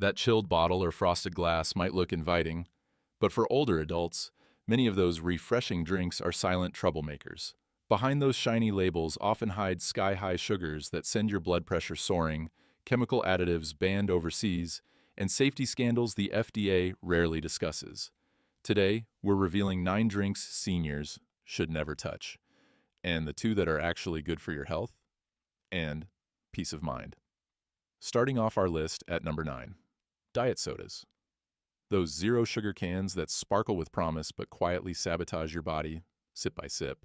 That chilled bottle or frosted glass might look inviting, but for older adults, many of those refreshing drinks are silent troublemakers. Behind those shiny labels often hide sky-high sugars that send your blood pressure soaring, chemical additives banned overseas, and safety scandals the FDA rarely discusses. Today, we're revealing 9 drinks seniors should never touch, and the 2 that are actually good for your health and peace of mind. Starting off our list at number 9, diet sodas. Those zero-sugar cans that sparkle with promise but quietly sabotage your body, sip by sip.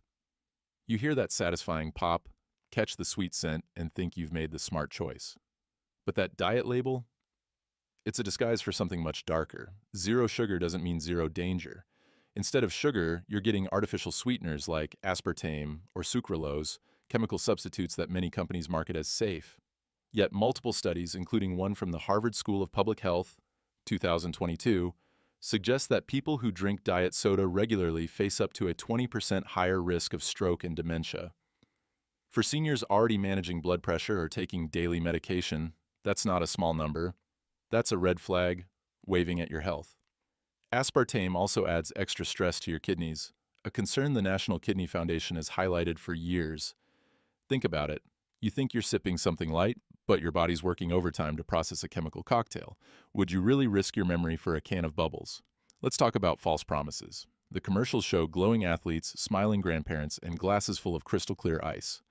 You hear that satisfying pop, catch the sweet scent, and think you've made the smart choice. But that diet label? It's a disguise for something much darker. Zero sugar doesn't mean zero danger. Instead of sugar, you're getting artificial sweeteners like aspartame or sucralose, chemical substitutes that many companies market as safe. Yet multiple studies, including one from the Harvard School of Public Health, 2022, suggest that people who drink diet soda regularly face up to a 20% higher risk of stroke and dementia. For seniors already managing blood pressure or taking daily medication, that's not a small number. That's a red flag waving at your health. Aspartame also adds extra stress to your kidneys, a concern the National Kidney Foundation has highlighted for years. Think about it. You think you're sipping something light, but your body's working overtime to process a chemical cocktail. Would you really risk your memory for a can of bubbles? Let's talk about false promises. The commercials show glowing athletes, smiling grandparents, and glasses full of crystal clear ice.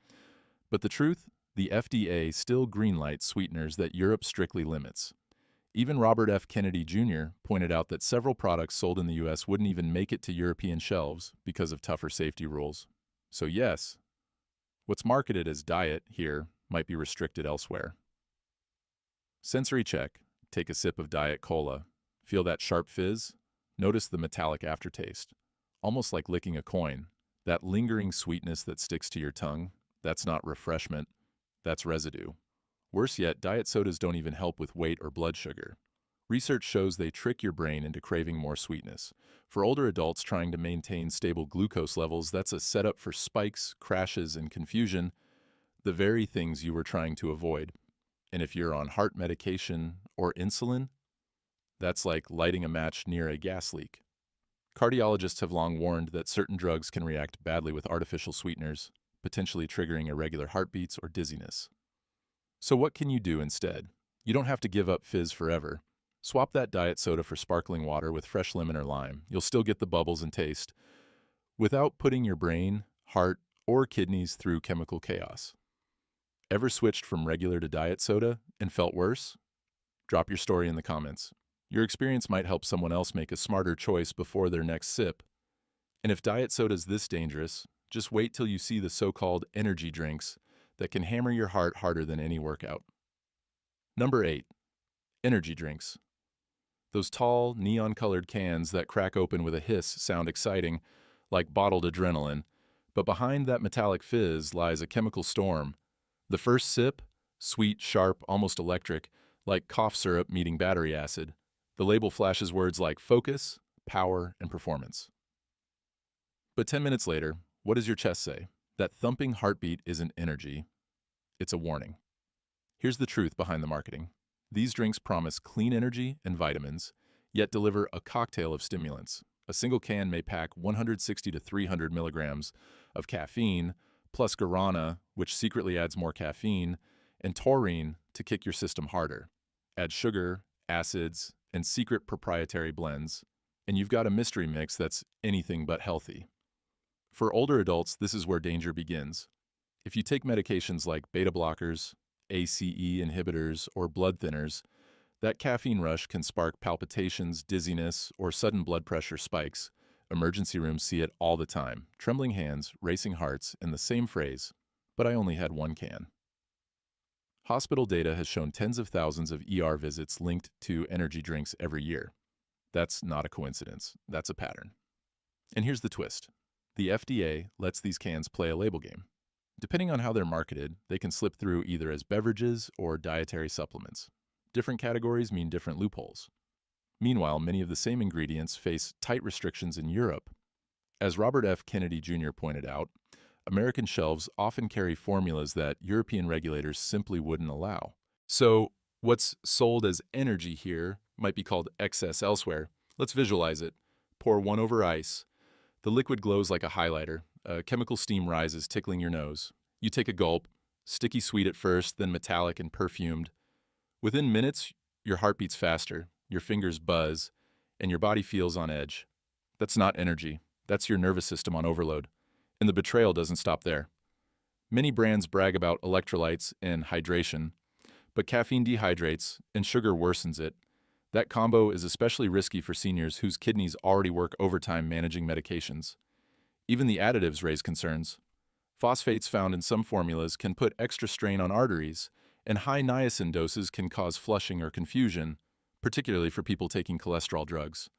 But the truth? The FDA still greenlights sweeteners that Europe strictly limits. Even Robert F. Kennedy Jr. pointed out that several products sold in the U.S. wouldn't even make it to European shelves because of tougher safety rules. So yes, what's marketed as diet here might be restricted elsewhere. Sensory check. Take a sip of Diet Cola. Feel that sharp fizz? Notice the metallic aftertaste. Almost like licking a coin. That lingering sweetness that sticks to your tongue. That's not refreshment. That's residue. Worse yet, diet sodas don't even help with weight or blood sugar. Research shows they trick your brain into craving more sweetness. For older adults trying to maintain stable glucose levels, that's a setup for spikes, crashes, and confusion, the very things you were trying to avoid. And if you're on heart medication or insulin, that's like lighting a match near a gas leak. Cardiologists have long warned that certain drugs can react badly with artificial sweeteners, potentially triggering irregular heartbeats or dizziness. So what can you do instead? You don't have to give up fizz forever. Swap that diet soda for sparkling water with fresh lemon or lime. You'll still get the bubbles and taste, without putting your brain, heart, or kidneys through chemical chaos. Ever switched from regular to diet soda and felt worse? Drop your story in the comments. Your experience might help someone else make a smarter choice before their next sip. And if diet soda's this dangerous, just wait till you see the so-called energy drinks that can hammer your heart harder than any workout. Number 8. Energy drinks. Those tall, neon-colored cans that crack open with a hiss sound exciting, like bottled adrenaline, but behind that metallic fizz lies a chemical storm. The first sip, sweet, sharp, almost electric, like cough syrup meeting battery acid. The label flashes words like focus, power, and performance. But 10 minutes later, what does your chest say? That thumping heartbeat isn't energy. It's a warning. Here's the truth behind the marketing. These drinks promise clean energy and vitamins, yet deliver a cocktail of stimulants. A single can may pack 160 to 300 milligrams of caffeine, plus guarana, which secretly adds more caffeine, and taurine to kick your system harder. Add sugar, acids, and secret proprietary blends, and you've got a mystery mix that's anything but healthy. For older adults, this is where danger begins. If you take medications like beta blockers, ACE inhibitors, or blood thinners, that caffeine rush can spark palpitations, dizziness, or sudden blood pressure spikes. Emergency rooms see it all the time. Trembling hands, racing hearts, and the same phrase, "But I only had one can." Hospital data has shown tens of thousands of ER visits linked to energy drinks every year. That's not a coincidence. That's a pattern. And here's the twist. The FDA lets these cans play a label game. Depending on how they're marketed, they can slip through either as beverages or dietary supplements. Different categories mean different loopholes. Meanwhile, many of the same ingredients face tight restrictions in Europe. As Robert F. Kennedy Jr. pointed out, American shelves often carry formulas that European regulators simply wouldn't allow. So, What's sold as energy here might be called excess elsewhere. Let's visualize it. Pour one over ice. The liquid glows like a highlighter. A chemical steam rises, tickling your nose. You take a gulp, sticky sweet at first, then metallic and perfumed. Within minutes, your heart beats faster, your fingers buzz, and your body feels on edge. That's not energy. That's your nervous system on overload. And the betrayal doesn't stop there. Many brands brag about electrolytes and hydration, but caffeine dehydrates and sugar worsens it. That combo is especially risky for seniors whose kidneys already work overtime managing medications. Even the additives raise concerns. Phosphates found in some formulas can put extra strain on arteries, and high niacin doses can cause flushing or confusion, particularly for people taking cholesterol drugs.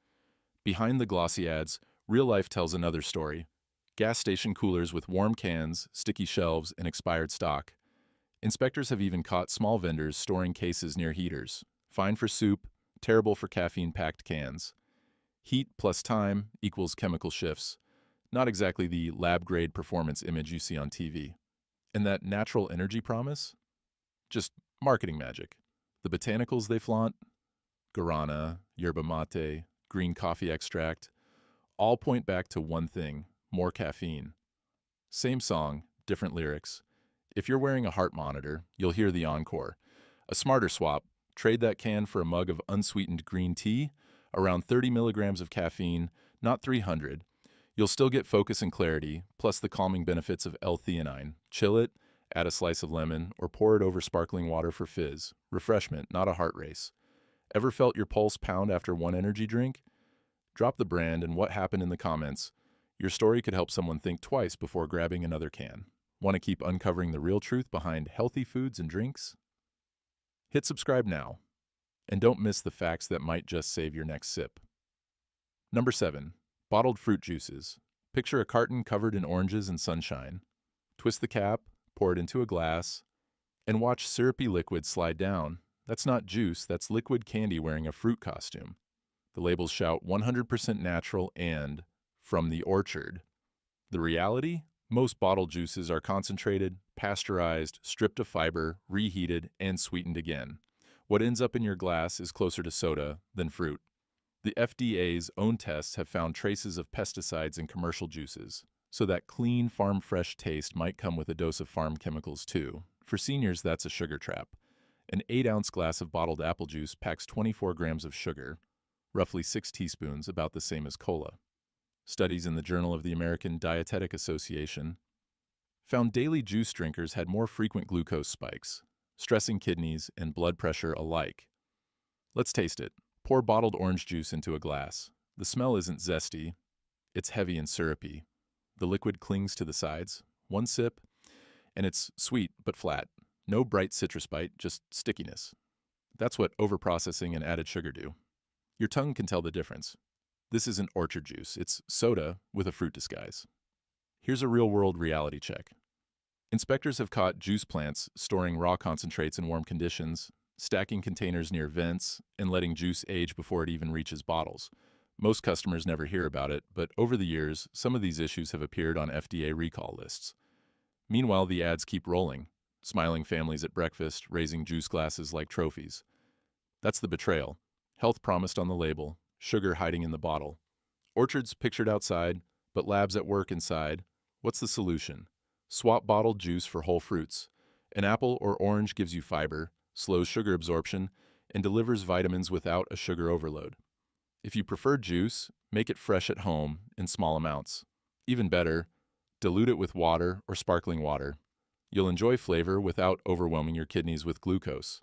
Behind the glossy ads, real life tells another story. Gas station coolers with warm cans, sticky shelves, and expired stock. Inspectors have even caught small vendors storing cases near heaters. Fine for soup, terrible for caffeine-packed cans. Heat plus time equals chemical shifts. Not exactly the lab-grade performance image you see on TV. And that natural energy promise? Just marketing magic. The botanicals they flaunt, guarana, yerba mate, green coffee extract, all point back to one thing: more caffeine. Same song, different lyrics. If you're wearing a heart monitor, you'll hear the encore. A smarter swap: trade that can for a mug of unsweetened green tea, around 30 milligrams of caffeine, not 300. You'll still get focus and clarity, plus the calming benefits of L-theanine. Chill it, add a slice of lemon, or pour it over sparkling water for fizz. Refreshment, not a heart race. Ever felt your pulse pound after one energy drink? Drop the brand and what happened in the comments. Your story could help someone think twice before grabbing another can. Want to keep uncovering the real truth behind healthy foods and drinks? Hit subscribe now, and don't miss the facts that might just save your next sip. Number 7. Bottled fruit juices. Picture a carton covered in oranges and sunshine. Twist the cap, pour it into a glass, and watch syrupy liquid slide down. That's not juice, that's liquid candy wearing a fruit costume. The labels shout 100% natural and from the orchard. The reality? Most bottled juices are concentrated, pasteurized, stripped of fiber, reheated, and sweetened again. What ends up in your glass is closer to soda than fruit. The FDA's own tests have found traces of pesticides in commercial juices, so that clean, farm-fresh taste might come with a dose of farm chemicals too. For seniors, that's a sugar trap. An 8-ounce glass of bottled apple juice packs 24 grams of sugar, roughly 6 teaspoons, about the same as cola. Studies in the Journal of the American Dietetic Association found daily juice drinkers had more frequent glucose spikes, stressing kidneys and blood pressure alike. Let's taste it. Pour bottled orange juice into a glass. The smell isn't zesty, it's heavy and syrupy. The liquid clings to the sides. One sip, and it's sweet but flat. No bright citrus bite, just stickiness. That's what overprocessing and added sugar do. Your tongue can tell the difference. This isn't orchard juice, it's soda with a fruit disguise. Here's a real-world reality check. Inspectors have caught juice plants storing raw concentrates in warm conditions, stacking containers near vents, and letting juice age before it even reaches bottles. Most customers never hear about it, but over the years, some of these issues have appeared on FDA recall lists. Meanwhile, the ads keep rolling, smiling families at breakfast, raising juice glasses like trophies. That's the betrayal. Health promised on the label, sugar hiding in the bottle. Orchards pictured outside, but labs at work inside. What's the solution? Swap bottled juice for whole fruits. An apple or orange gives you fiber, slows sugar absorption, and delivers vitamins without a sugar overload. If you prefer juice, make it fresh at home in small amounts. Even better, dilute it with water or sparkling water. You'll enjoy flavor without overwhelming your kidneys with glucose.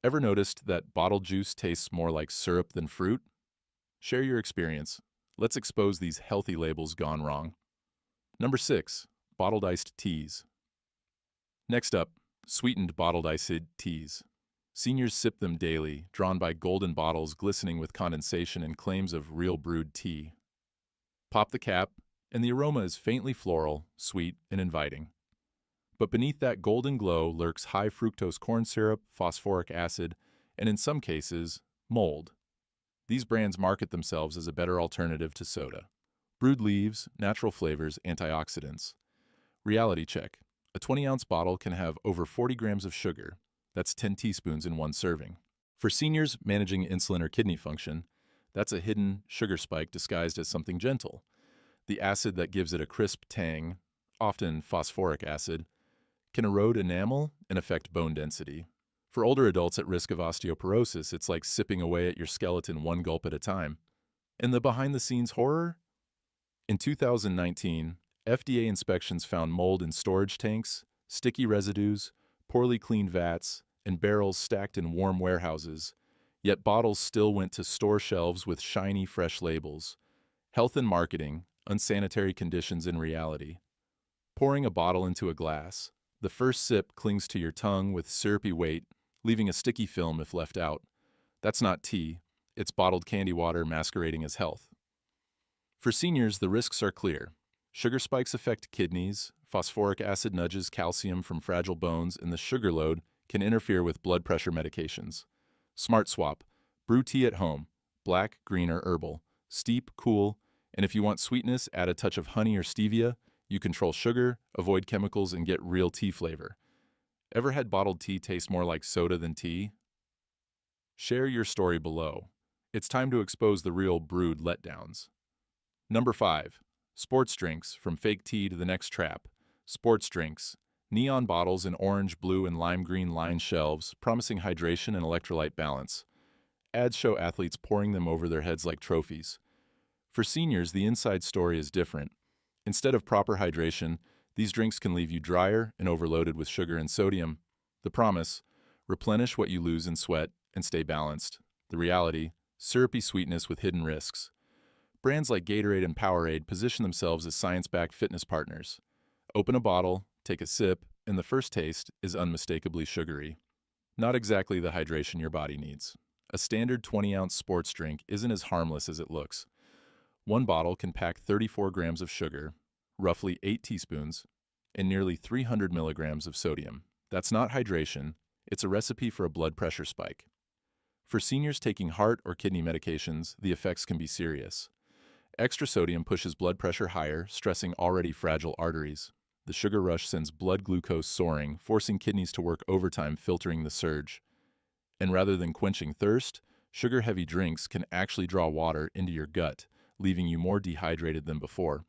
Ever noticed that bottled juice tastes more like syrup than fruit? Share your experience. Let's expose these healthy labels gone wrong. Number 6. Bottled iced teas. Next up, sweetened bottled iced teas. Seniors sip them daily, drawn by golden bottles glistening with condensation and claims of real brewed tea. Pop the cap, and the aroma is faintly floral, sweet, and inviting. But beneath that golden glow lurks high fructose corn syrup, phosphoric acid, and in some cases, mold. These brands market themselves as a better alternative to soda. Brewed leaves, natural flavors, antioxidants. Reality check. A 20-ounce bottle can have over 40 grams of sugar. That's 10 teaspoons in one serving. For seniors managing insulin or kidney function, that's a hidden sugar spike disguised as something gentle. The acid that gives it a crisp tang, often phosphoric acid, can erode enamel and affect bone density. For older adults at risk of osteoporosis, it's like sipping away at your skeleton one gulp at a time. And the behind-the-scenes horror? In 2019, FDA inspections found mold in storage tanks, sticky residues, poorly cleaned vats, and barrels stacked in warm warehouses, yet bottles still went to store shelves with shiny, fresh labels. Health and marketing, unsanitary conditions in reality. Pouring a bottle into a glass, the first sip clings to your tongue with syrupy weight, leaving a sticky film if left out. That's not tea, it's bottled candy water masquerading as health. For seniors, the risks are clear. Sugar spikes affect kidneys, phosphoric acid nudges calcium from fragile bones, and the sugar load can interfere with blood pressure medications. Smart swap. Brew tea at home. Black, green, or herbal. Steep, cool, and if you want sweetness, add a touch of honey or stevia. You control sugar, avoid chemicals, and get real tea flavor. Ever had bottled tea taste more like soda than tea? Share your story below. It's time to expose the real brewed letdowns. Number 5. Sports drinks, from fake tea to the next trap. Sports drinks. Neon bottles in orange, blue, and lime green lined shelves, promising hydration and electrolyte balance. Ads show athletes pouring them over their heads like trophies. For seniors, the inside story is different. Instead of proper hydration, these drinks can leave you drier and overloaded with sugar and sodium. The promise: replenish what you lose in sweat and stay balanced. The reality: syrupy sweetness with hidden risks. Brands like Gatorade and Powerade position themselves as science-backed fitness partners. Open a bottle, take a sip, and the first taste is unmistakably sugary. Not exactly the hydration your body needs. A standard 20-ounce sports drink isn't as harmless as it looks. One bottle can pack 34 grams of sugar, roughly 8 teaspoons, and nearly 300 milligrams of sodium. That's not hydration, it's a recipe for a blood pressure spike. For seniors taking heart or kidney medications, the effects can be serious. Extra sodium pushes blood pressure higher, stressing already fragile arteries. The sugar rush sends blood glucose soaring, forcing kidneys to work overtime filtering the surge. And rather than quenching thirst, sugar-heavy drinks can actually draw water into your gut, leaving you more dehydrated than before.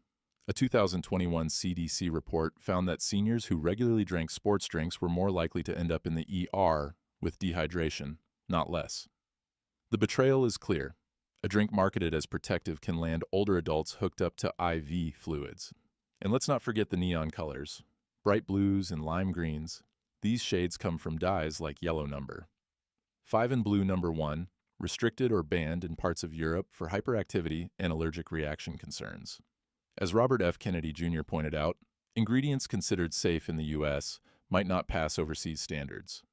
A 2021 CDC report found that seniors who regularly drank sports drinks were more likely to end up in the ER with dehydration, not less. The betrayal is clear. A drink marketed as protective can land older adults hooked up to IV fluids. And let's not forget the neon colors. Bright blues and lime greens. These shades come from dyes like yellow number. 5 and blue number 1, restricted or banned in parts of Europe for hyperactivity and allergic reaction concerns. As Robert F. Kennedy Jr. pointed out, ingredients considered safe in the U.S. might not pass overseas standards.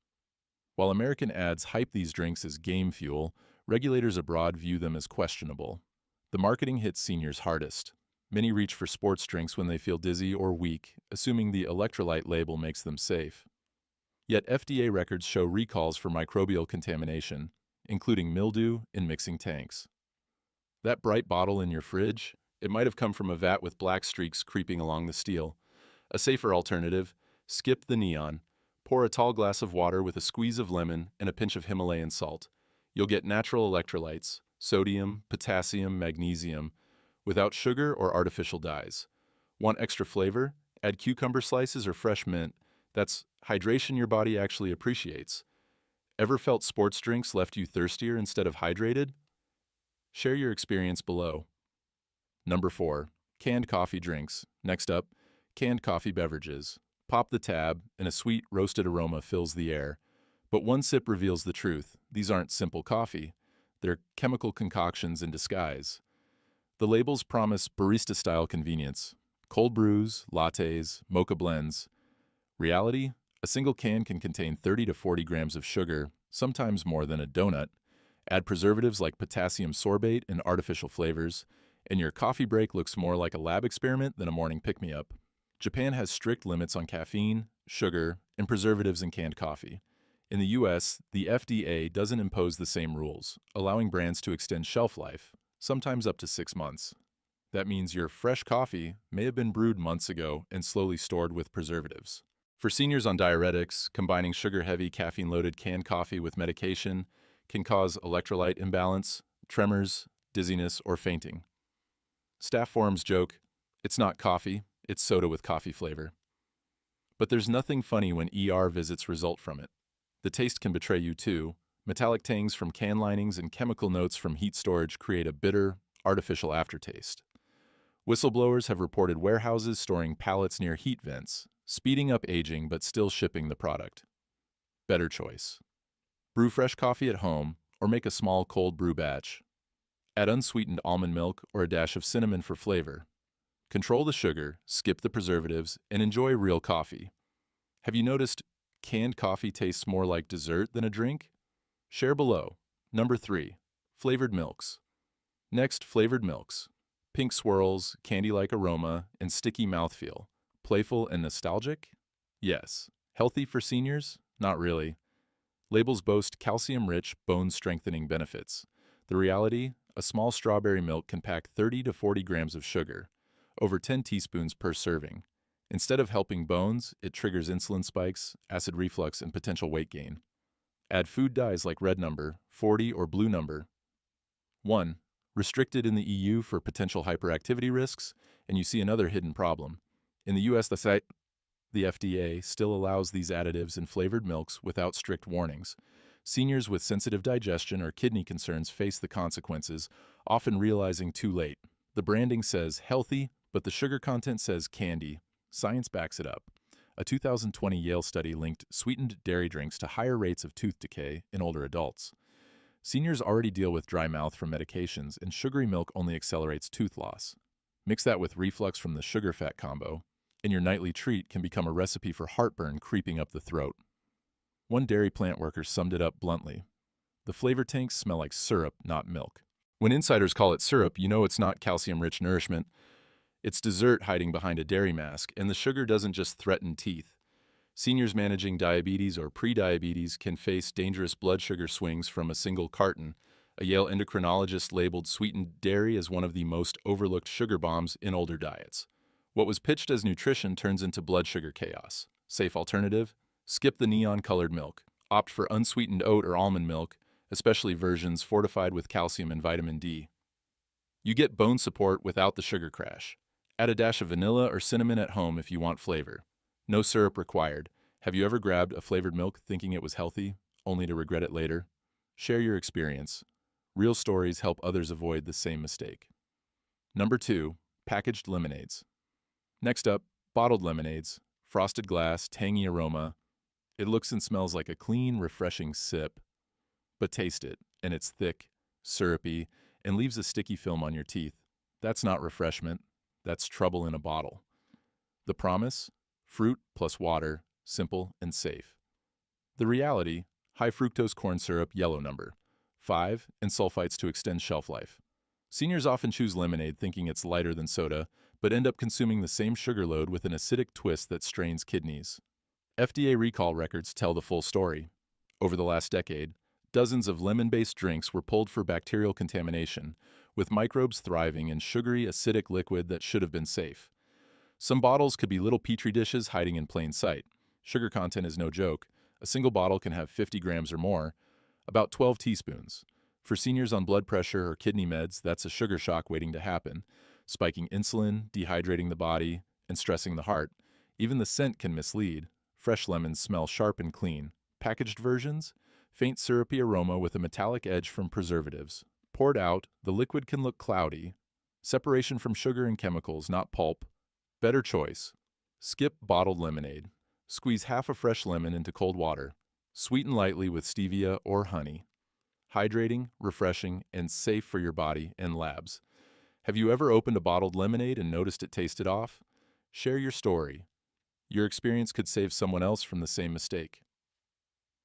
While American ads hype these drinks as game fuel, regulators abroad view them as questionable. The marketing hits seniors hardest. Many reach for sports drinks when they feel dizzy or weak, assuming the electrolyte label makes them safe. Yet FDA records show recalls for microbial contamination, including mildew in mixing tanks. That bright bottle in your fridge? It might have come from a vat with black streaks creeping along the steel. A safer alternative: skip the neon. Pour a tall glass of water with a squeeze of lemon and a pinch of Himalayan salt. You'll get natural electrolytes, sodium, potassium, magnesium, without sugar or artificial dyes. Want extra flavor? Add cucumber slices or fresh mint. That's hydration your body actually appreciates. Ever felt sports drinks left you thirstier instead of hydrated? Share your experience below. Number 4. Canned coffee drinks. Next up, canned coffee beverages. Pop the tab, and a sweet, roasted aroma fills the air. But one sip reveals the truth. These aren't simple coffee. They're chemical concoctions in disguise. The labels promise barista-style convenience. Cold brews, lattes, mocha blends. Reality? A single can can contain 30 to 40 grams of sugar, sometimes more than a donut. Add preservatives like potassium sorbate and artificial flavors, and your coffee break looks more like a lab experiment than a morning pick-me-up. Japan has strict limits on caffeine, sugar, and preservatives in canned coffee. In the US, the FDA doesn't impose the same rules, allowing brands to extend shelf life, sometimes up to 6 months. That means your fresh coffee may have been brewed months ago and slowly stored with preservatives. For seniors on diuretics, combining sugar-heavy, caffeine-loaded canned coffee with medication can cause electrolyte imbalance, tremors, dizziness, or fainting. Staff forums joke, "It's not coffee, it's soda with coffee flavor." But there's nothing funny when ER visits result from it. The taste can betray you too. Metallic tangs from can linings and chemical notes from heat storage create a bitter, artificial aftertaste. Whistleblowers have reported warehouses storing pallets near heat vents, speeding up aging but still shipping the product. Better choice. Brew fresh coffee at home or make a small cold brew batch. Add unsweetened almond milk or a dash of cinnamon for flavor. Control the sugar, skip the preservatives, and enjoy real coffee. Have you noticed canned coffee tastes more like dessert than a drink? Share below. Number 3. Flavored milks. Next, flavored milks. Pink swirls, candy-like aroma, and sticky mouthfeel. Playful and nostalgic? Yes. Healthy for seniors? Not really. Labels boast calcium-rich, bone-strengthening benefits. The reality? A small strawberry milk can pack 30 to 40 grams of sugar, over 10 teaspoons per serving. Instead of helping bones, it triggers insulin spikes, acid reflux, and potential weight gain. Add food dyes like red number, 40, or blue number. 1. Restricted in the EU for potential hyperactivity risks, and you see another hidden problem. In the US, the FDA still allows these additives in flavored milks without strict warnings. Seniors with sensitive digestion or kidney concerns face the consequences, often realizing too late. The branding says healthy, but the sugar content says candy. Science backs it up. A 2020 Yale study linked sweetened dairy drinks to higher rates of tooth decay in older adults. Seniors already deal with dry mouth from medications, and sugary milk only accelerates tooth loss. Mix that with reflux from the sugar-fat combo, and your nightly treat can become a recipe for heartburn creeping up the throat. One dairy plant worker summed it up bluntly. The flavor tanks smell like syrup, not milk. When insiders call it syrup, you know it's not calcium-rich nourishment. It's dessert hiding behind a dairy mask, and the sugar doesn't just threaten teeth. Seniors managing diabetes or prediabetes can face dangerous blood sugar swings from a single carton. A Yale endocrinologist labeled sweetened dairy as one of the most overlooked sugar bombs in older diets. What was pitched as nutrition turns into blood sugar chaos. Safe alternative? Skip the neon-colored milk. Opt for unsweetened oat or almond milk, especially versions fortified with calcium and vitamin D. You get bone support without the sugar crash. Add a dash of vanilla or cinnamon at home if you want flavor. No syrup required. Have you ever grabbed a flavored milk thinking it was healthy, only to regret it later? Share your experience. Real stories help others avoid the same mistake. Number 2. Packaged lemonades. Next up, bottled lemonades. Frosted glass, tangy aroma. It looks and smells like a clean, refreshing sip. But taste it, and it's thick, syrupy, and leaves a sticky film on your teeth. That's not refreshment. That's trouble in a bottle. The promise? Fruit plus water, simple and safe. The reality? High fructose corn syrup, yellow number. 5, and sulfites to extend shelf life. Seniors often choose lemonade thinking it's lighter than soda, but end up consuming the same sugar load with an acidic twist that strains kidneys. FDA recall records tell the full story. Over the last decade, dozens of lemon-based drinks were pulled for bacterial contamination, with microbes thriving in sugary, acidic liquid that should have been safe. Some bottles could be little petri dishes hiding in plain sight. Sugar content is no joke. A single bottle can have 50 grams or more, about 12 teaspoons. For seniors on blood pressure or kidney meds, that's a sugar shock waiting to happen, spiking insulin, dehydrating the body, and stressing the heart. Even the scent can mislead. Fresh lemons smell sharp and clean. Packaged versions? Faint syrupy aroma with a metallic edge from preservatives. Poured out, the liquid can look cloudy. Separation from sugar and chemicals, not pulp. Better choice. Skip bottled lemonade. Squeeze half a fresh lemon into cold water. Sweeten lightly with stevia or honey. Hydrating, refreshing, and safe for your body and labs. Have you ever opened a bottled lemonade and noticed it tasted off? Share your story. Your experience could save someone else from the same mistake.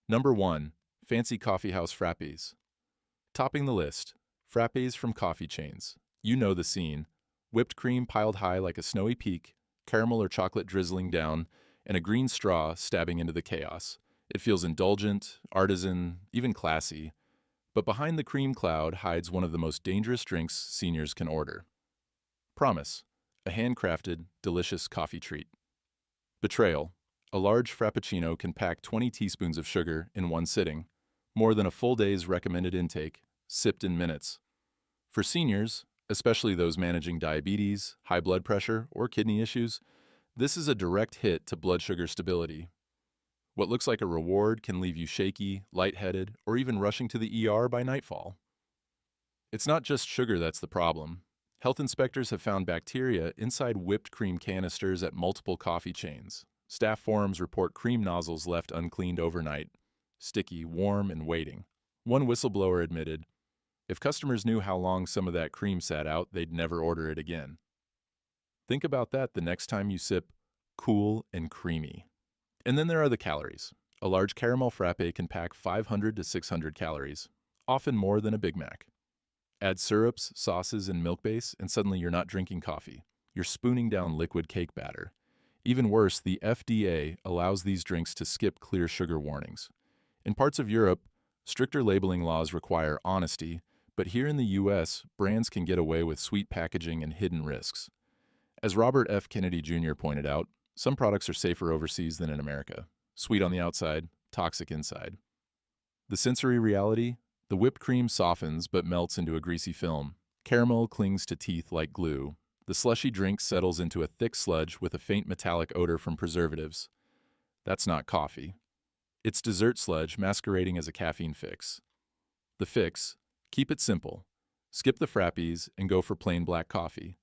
Number 1. Fancy coffeehouse frappes. Topping the list, frappes from coffee chains. You know the scene. Whipped cream piled high like a snowy peak, caramel or chocolate drizzling down, and a green straw stabbing into the chaos. It feels indulgent, artisan, even classy. But behind the cream cloud hides one of the most dangerous drinks seniors can order. Promise, a handcrafted, delicious coffee treat. Betrayal, A large frappuccino can pack 20 teaspoons of sugar in one sitting, more than a full day's recommended intake, sipped in minutes. For seniors, especially those managing diabetes, high blood pressure, or kidney issues, this is a direct hit to blood sugar stability. What looks like a reward can leave you shaky, lightheaded, or even rushing to the ER by nightfall. It's not just sugar that's the problem. Health inspectors have found bacteria inside whipped cream canisters at multiple coffee chains. Staff forums report cream nozzles left uncleaned overnight, sticky, warm, and waiting. One whistleblower admitted, if customers knew how long some of that cream sat out, they'd never order it again. Think about that the next time you sip cool and creamy. And then there are the calories. A large caramel frappe can pack 500 to 600 calories, often more than a Big Mac. Add syrups, sauces, and milk base, and suddenly you're not drinking coffee. You're spooning down liquid cake batter. Even worse, the FDA allows these drinks to skip clear sugar warnings. In parts of Europe, stricter labeling laws require honesty, but here in the US, brands can get away with sweet packaging and hidden risks. As Robert F. Kennedy Jr. pointed out, some products are safer overseas than in America. Sweet on the outside, toxic inside. The sensory reality? The whipped cream softens but melts into a greasy film. Caramel clings to teeth like glue. The slushy drink settles into a thick sludge with a faint metallic odor from preservatives. That's not coffee. It's dessert sludge masquerading as a caffeine fix. The fix? Keep it simple. Skip the frappies and go for plain black coffee.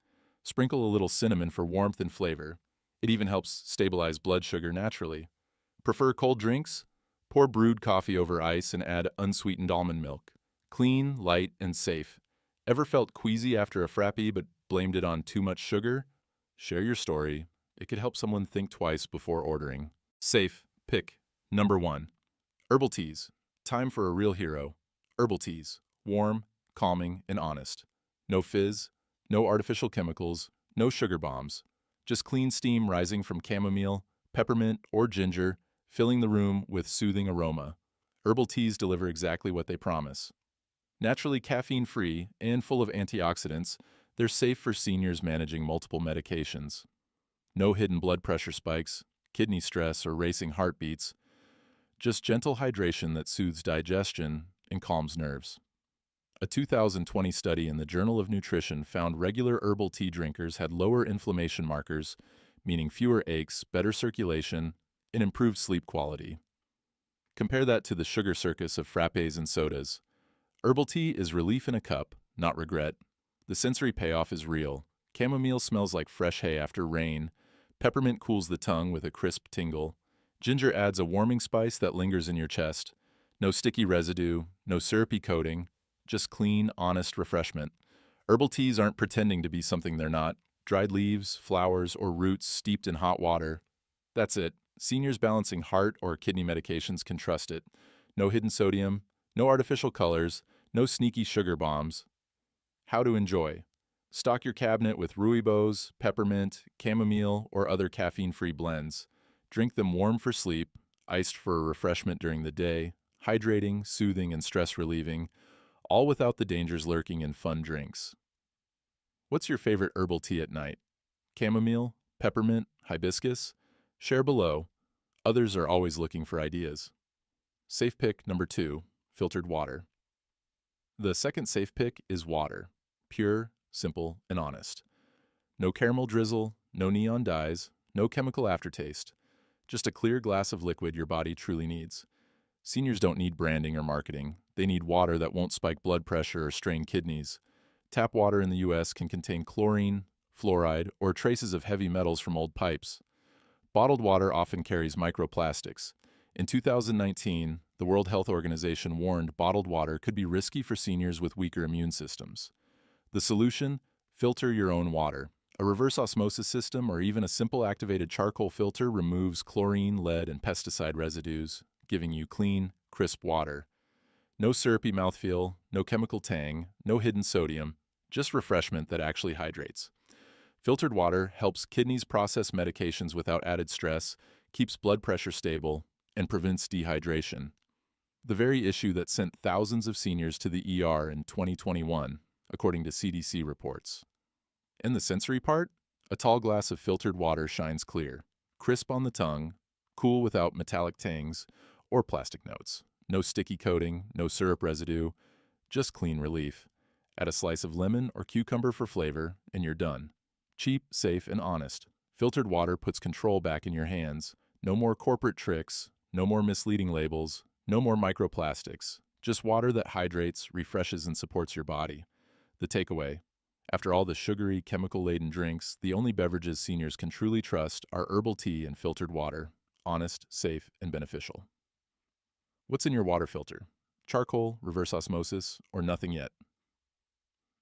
Sprinkle a little cinnamon for warmth and flavor. It even helps stabilize blood sugar naturally. Prefer cold drinks? Pour brewed coffee over ice and add unsweetened almond milk. Clean, light, and safe. Ever felt queasy after a frappe but blamed it on too much sugar? Share your story. It could help someone think twice before ordering. Safe. Pick. Number 1. Herbal teas. Time for a real hero. Herbal teas. Warm, calming, and honest. No fizz, no artificial chemicals, no sugar bombs. Just clean steam rising from chamomile, peppermint, or ginger, filling the room with soothing aroma. Herbal teas deliver exactly what they promise. Naturally caffeine-free and full of antioxidants, they're safe for seniors managing multiple medications. No hidden blood pressure spikes, kidney stress, or racing heartbeats. Just gentle hydration that soothes digestion and calms nerves. A 2020 study in the Journal of Nutrition found regular herbal tea drinkers had lower inflammation markers, meaning fewer aches, better circulation, and improved sleep quality. Compare that to the sugar circus of frappes and sodas. Herbal tea is relief in a cup, not regret. The sensory payoff is real. Chamomile smells like fresh hay after rain. Peppermint cools the tongue with a crisp tingle. Ginger adds a warming spice that lingers in your chest. No sticky residue, no syrupy coating. Just clean, honest refreshment. Herbal teas aren't pretending to be something they're not. Dried leaves, flowers, or roots steeped in hot water. That's it. Seniors balancing heart or kidney medications can trust it. No hidden sodium, no artificial colors, no sneaky sugar bombs. How to enjoy. Stock your cabinet with rooibos, peppermint, chamomile, or other caffeine-free blends. Drink them warm for sleep, iced for refreshment during the day, hydrating, soothing, and stress-relieving, all without the dangers lurking in fun drinks. What's your favorite herbal tea at night? Chamomile, peppermint, hibiscus? Share below. Others are always looking for ideas. Safe pick number 2, filtered water. The second safe pick is water. Pure, simple, and honest. No caramel drizzle, no neon dyes, no chemical aftertaste. Just a clear glass of liquid your body truly needs. Seniors don't need branding or marketing. They need water that won't spike blood pressure or strain kidneys. Tap water in the US can contain chlorine, fluoride, or traces of heavy metals from old pipes. Bottled water often carries microplastics. In 2019, the World Health Organization warned bottled water could be risky for seniors with weaker immune systems. The solution? Filter your own water. A reverse osmosis system or even a simple activated charcoal filter removes chlorine, lead, and pesticide residues, giving you clean, crisp water. No syrupy mouthfeel, no chemical tang, no hidden sodium, just refreshment that actually hydrates. Filtered water helps kidneys process medications without added stress, keeps blood pressure stable, and prevents dehydration. The very issue that sent thousands of seniors to the ER in 2021, according to CDC reports. And the sensory part? A tall glass of filtered water shines clear, crisp on the tongue, Cool without metallic tangs or plastic notes. No sticky coating, no syrup residue, just clean relief. Add a slice of lemon or cucumber for flavor, and you're done. Cheap, safe, and honest. Filtered water puts control back in your hands. No more corporate tricks, no more misleading labels, no more microplastics. Just water that hydrates, refreshes, and supports your body. The takeaway: after all the sugary, chemical-laden drinks, the only beverages seniors can truly trust are herbal tea and filtered water. Honest, safe, and beneficial. What's in your water filter? Charcoal, reverse osmosis, or nothing yet?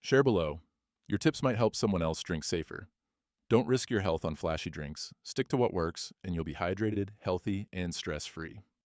Share below. Your tips might help someone else drink safer. Don't risk your health on flashy drinks. Stick to what works, and you'll be hydrated, healthy, and stress-free.